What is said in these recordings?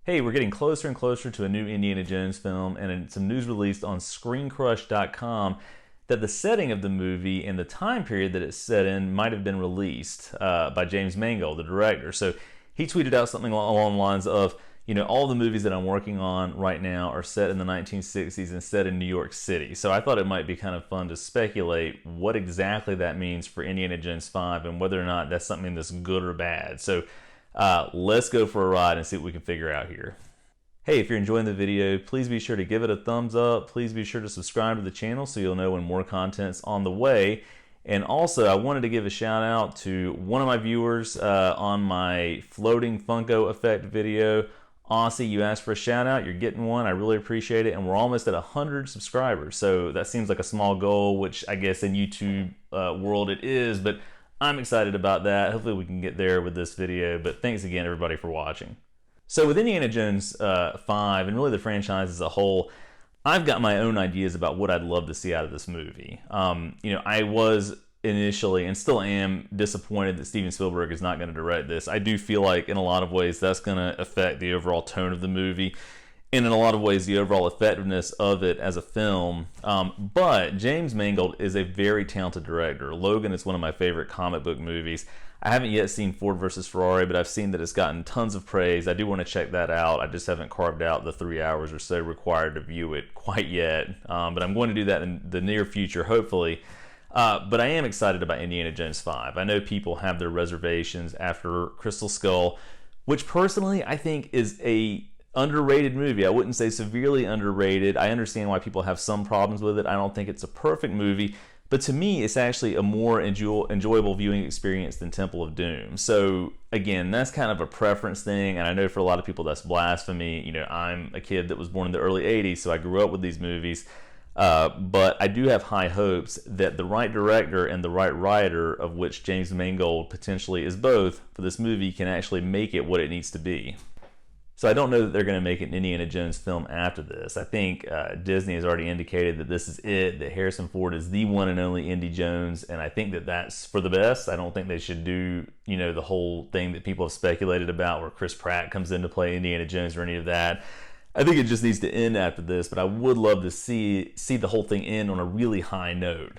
Hey, we're getting closer and closer to a new Indiana Jones film, and some news released on ScreenCrush.com that the setting of the movie and the time period that it's set in might have been released by James Mangold, the director. So he tweeted out something along the lines of, all the movies that I'm working on right now are set in the 1960s and set in New York City. So I thought it might be kind of fun to speculate what exactly that means for Indiana Jones 5 and whether or not that's something that's good or bad. So let's go for a ride and see what we can figure out here. Hey, if you're enjoying the video, please be sure to give it a thumbs up. Please be sure to subscribe to the channel so you'll know when more content's on the way. And also, I wanted to give a shout out to one of my viewers on my floating Funko effect video. Aussie, you asked for a shout out, you're getting one. I really appreciate it. And we're almost at 100 subscribers. So that seems like a small goal, which I guess in YouTube world it is, but I'm excited about that. Hopefully we can get there with this video. But thanks again, everybody, for watching. So with Indiana Jones 5 and really the franchise as a whole, I've got my own ideas about what I'd love to see out of this movie. I was initially and still am disappointed that Steven Spielberg is not going to direct this. I do feel like in a lot of ways that's going to affect the overall tone of the movie and in a lot of ways the overall effectiveness of it as a film. But James Mangold is a very talented director. Logan is one of my favorite comic book movies. I haven't yet seen Ford versus Ferrari, but I've seen that it's gotten tons of praise. I do want to check that out. I just haven't carved out the 3 hours or so required to view it quite yet. But I'm going to do that in the near future, hopefully. But I am excited about Indiana Jones 5. I know people have their reservations after Crystal Skull, which personally I think is a underrated movie. I wouldn't say severely underrated. I understand why people have some problems with it. I don't think it's a perfect movie, but to me it's actually a more enjoyable viewing experience than Temple of Doom. So again, that's kind of a preference thing, and I know for a lot of people that's blasphemy. I'm a kid that was born in the early 80s, so I grew up with these movies. But I do have high hopes that the right director and the right writer, of which James Mangold potentially is both, for this movie can actually make it what it needs to be. So I don't know that they're going to make an Indiana Jones film after this. I think Disney has already indicated that this is it, that Harrison Ford is the one and only Indy Jones, and I think that that's for the best. I don't think they should do, the whole thing that people have speculated about where Chris Pratt comes in to play Indiana Jones or any of that. I think it just needs to end after this, but I would love to see the whole thing end on a really high note.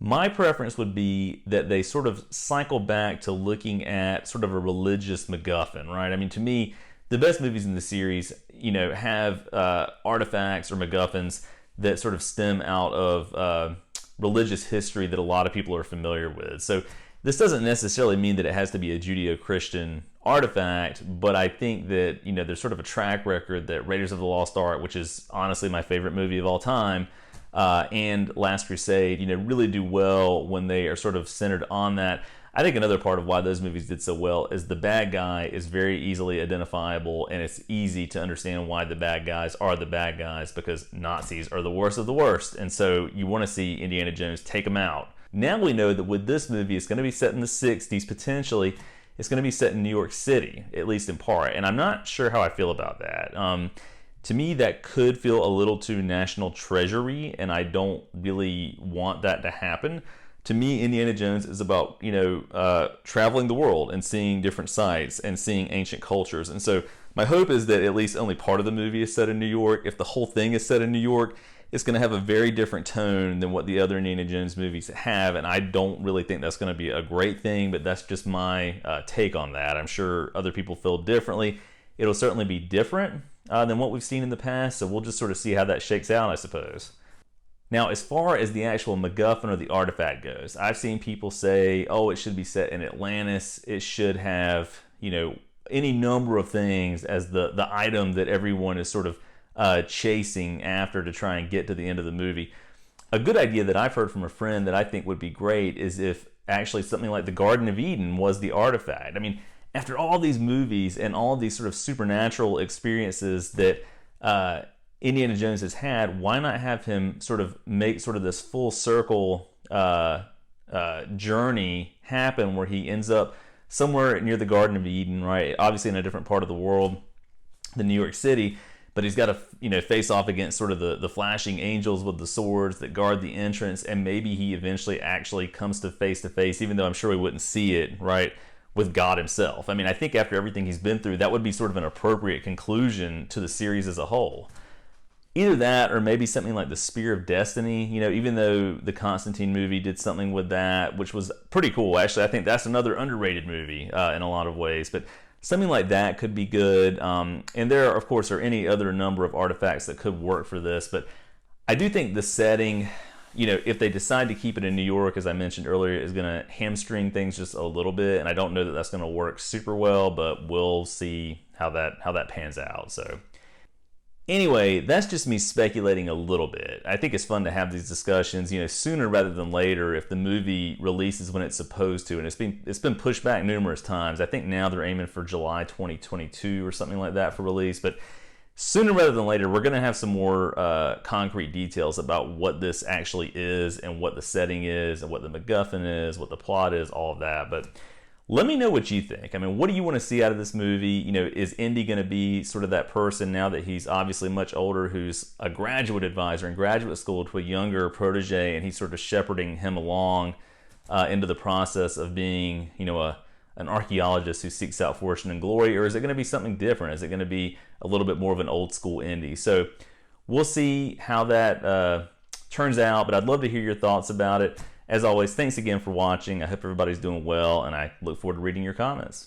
My preference would be that they sort of cycle back to looking at sort of a religious MacGuffin, right? I mean, to me, the best movies in the series, have artifacts or MacGuffins that sort of stem out of religious history that a lot of people are familiar with. So this doesn't necessarily mean that it has to be a Judeo-Christian artifact, but I think that, there's sort of a track record that Raiders of the Lost Ark, which is honestly my favorite movie of all time, and Last Crusade, really do well when they are sort of centered on that. I think another part of why those movies did so well is the bad guy is very easily identifiable, and it's easy to understand why the bad guys are the bad guys, because Nazis are the worst of the worst, and so you want to see Indiana Jones take them out. Now we know that with this movie, it's going to be set in the 60s, potentially. It's going to be set in New York City, at least in part, and I'm not sure how I feel about that. To me, that could feel a little too National Treasury, and I don't really want that to happen. To me, Indiana Jones is about, traveling the world and seeing different sites and seeing ancient cultures. And so my hope is that at least only part of the movie is set in New York. If the whole thing is set in New York, it's going to have a very different tone than what the other Indiana Jones movies have. And I don't really think that's going to be a great thing, but that's just my take on that. I'm sure other people feel differently. It'll certainly be different than what we've seen in the past. So we'll just sort of see how that shakes out, I suppose. Now, as far as the actual MacGuffin or the artifact goes, I've seen people say, oh, it should be set in Atlantis. It should have, any number of things as the item that everyone is sort of chasing after to try and get to the end of the movie. A good idea that I've heard from a friend that I think would be great is if actually something like the Garden of Eden was the artifact. I mean, after all these movies and all these sort of supernatural experiences that Indiana Jones has had, why not have him sort of make sort of this full circle journey happen where he ends up somewhere near the Garden of Eden, right? Obviously in a different part of the world than New York City, but he's got to face off against sort of the flashing angels with the swords that guard the entrance, and maybe he eventually actually comes to face, even though I'm sure we wouldn't see it, right, with God himself. I mean, I think after everything he's been through, that would be sort of an appropriate conclusion to the series as a whole. Either that, or maybe something like the Spear of Destiny. You know, even though the Constantine movie did something with that, which was pretty cool. Actually, I think that's another underrated movie in a lot of ways. But something like that could be good. And there, of course, are any other number of artifacts that could work for this. But I do think the setting, you know, if they decide to keep it in New York, as I mentioned earlier, is going to hamstring things just a little bit. And I don't know that that's going to work super well, but we'll see how that pans out. So anyway, that's just me speculating a little bit. I think it's fun to have these discussions, you know, sooner rather than later if the movie releases when it's supposed to. And it's been pushed back numerous times. I think now they're aiming for July 2022 or something like that for release. But sooner rather than later, we're going to have some more concrete details about what this actually is and what the setting is and what the MacGuffin is, what the plot is, all of that. But let me know what you think. I mean, what do you want to see out of this movie? You know, is Indy going to be sort of that person now that he's obviously much older, who's a graduate advisor in graduate school to a younger protege, and he's sort of shepherding him along into the process of being, you know, an archaeologist who seeks out fortune and glory? Or is it going to be something different? Is it going to be a little bit more of an old school Indy? So we'll see how that turns out, but I'd love to hear your thoughts about it. As always, thanks again for watching. I hope everybody's doing well, and I look forward to reading your comments.